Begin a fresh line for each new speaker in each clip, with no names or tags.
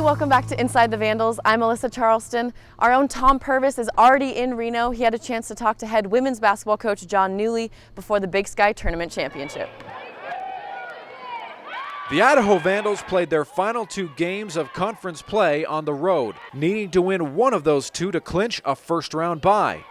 welcome back to Inside the Vandals. I'm Alyssa Charleston. Our own Tom Purvis is already in Reno. He had a chance to talk to head women's basketball coach Jon Newlee before the Big Sky Tournament Championship.
The Idaho Vandals played their final 2 games of conference play on the road, needing to win one of those 2 to clinch a first-round bye.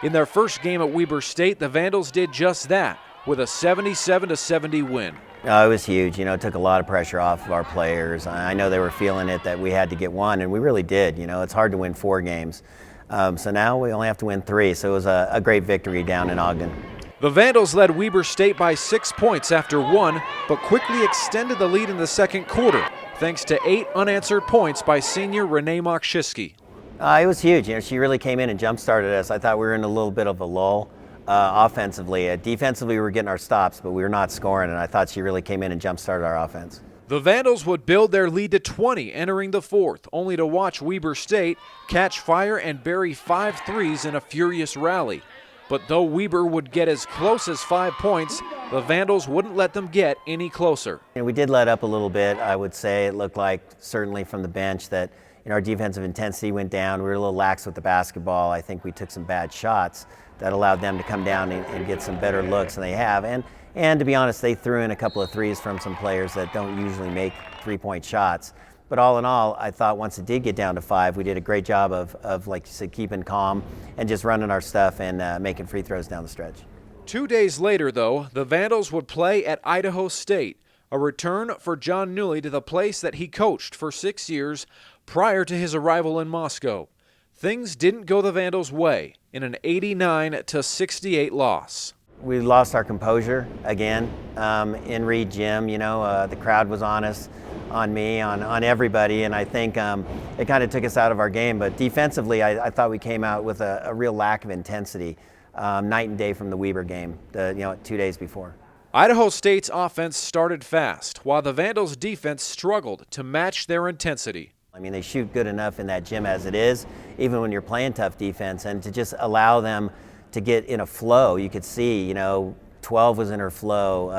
In their first game at Weber State, the Vandals did just that, with a 77-70 win.
It was huge. It took a lot of pressure off of our players. I know they were feeling it that we had to get one, and we really did. It's hard to win 4 games. So now we only have to win 3, so it was a great victory down in Ogden.
The Vandals led Weber State by 6 points after 1, but quickly extended the lead in the second quarter, thanks to 8 unanswered points by senior Renee Mokshitsky.
It was huge. She really came in and jump-started us. I thought we were in a little bit of a lull offensively. Defensively, we were getting our stops, but we were not scoring, and I thought she really came in and jump-started our offense.
The Vandals would build their lead to 20 entering the fourth, only to watch Weber State catch fire and bury 5 threes in a furious rally. But though Weber would get as close as 5 points, the Vandals wouldn't let them get any closer.
We did let up a little bit, I would say. It looked like, certainly from the bench, that our defensive intensity went down. We were a little lax with the basketball. I think we took some bad shots that allowed them to come down and get some better looks than they have. And to be honest, they threw in a couple of threes from some players that don't usually make 3-point shots. But all in all, I thought once it did get down to 5, we did a great job of like you said, keeping calm and just running our stuff and making free throws down the stretch.
2 days later, though, the Vandals would play at Idaho State, a return for Jon Newlee to the place that he coached for 6 years prior to his arrival in Moscow. Things didn't go the Vandals' way in an 89-68 loss.
We lost our composure again in Reed Gym. The crowd was on us, on me, on everybody, and I think it kind of took us out of our game. But defensively, I thought we came out with a real lack of intensity, night and day from the Weber game, 2 days before.
Idaho State's offense started fast, while the Vandals' defense struggled to match their intensity.
They shoot good enough in that gym as it is, even when you're playing tough defense, and to just allow them to get in a flow. You could see, 12 was in her flow,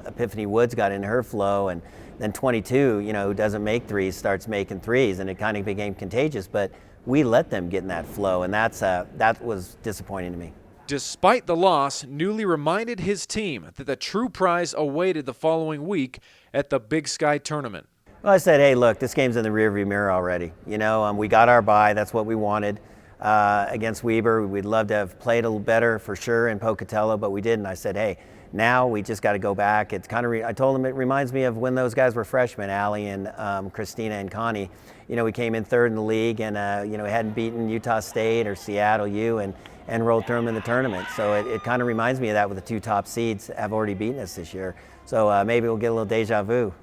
Epiphany Woods got in her flow, and then 22, who doesn't make threes, starts making threes, and it kind of became contagious, but we let them get in that flow, and that was disappointing to me.
Despite the loss, Newlee reminded his team that the true prize awaited the following week at the Big Sky Tournament.
Well, I said, hey, look, this game's in the rearview mirror already. We got our bye. That's what we wanted against Weber. We'd love to have played a little better for sure in Pocatello, but we didn't. I said, hey, now we just got to go back. It's kind of, I told them it reminds me of when those guys were freshmen, Allie and Christina and Connie. We came in 3rd in the league, and we hadn't beaten Utah State or Seattle U and rolled through them in the tournament. So it kind of reminds me of that with the 2 top seeds have already beaten us this year. So maybe we'll get a little deja vu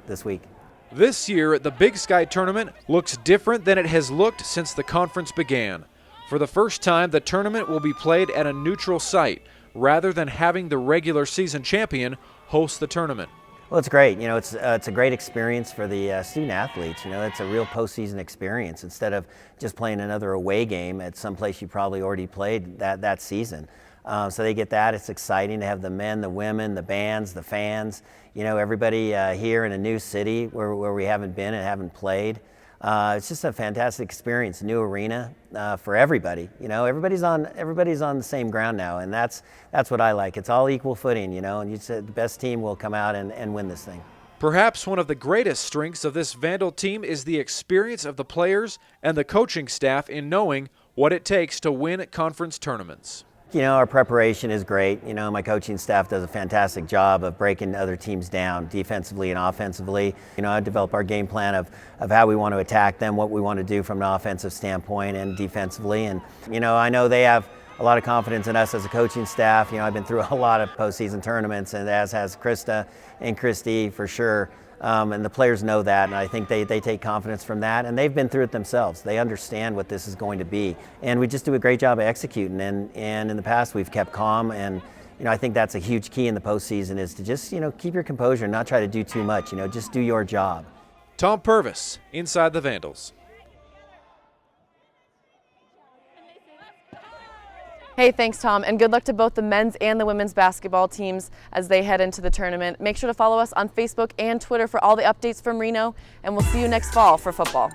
this week.
This year, the Big Sky Tournament looks different than it has looked since the conference began. For the first time, the tournament will be played at a neutral site, rather than having the regular season champion host the tournament.
Well, it's great. It's a great experience for the student athletes. It's a real postseason experience instead of just playing another away game at some place you probably already played that season. So they get that. It's exciting to have the men, the women, the bands, the fans, everybody here in a new city where we haven't been and haven't played. It's just a fantastic experience, new arena for everybody. Everybody's on the same ground now, and that's what I like. It's all equal footing, and you said the best team will come out and win this thing.
Perhaps one of the greatest strengths of this Vandal team is the experience of the players and the coaching staff in knowing what it takes to win at conference tournaments.
Our preparation is great. My coaching staff does a fantastic job of breaking other teams down defensively and offensively. I develop our game plan of how we want to attack them, what we want to do from an offensive standpoint and defensively. And, I know they have a lot of confidence in us as a coaching staff. I've been through a lot of postseason tournaments, and as has Krista and Christy for sure. And the players know that, and I think they take confidence from that, and they've been through it themselves. They understand what this is going to be, and we just do a great job of executing, and in the past we've kept calm, and I think that's a huge key in the postseason is to just keep your composure and not try to do too much, just do your job.
Tom Purvis, Inside the Vandals.
Hey, thanks, Tom, and good luck to both the men's and the women's basketball teams as they head into the tournament. Make sure to follow us on Facebook and Twitter for all the updates from Reno, and we'll see you next fall for football.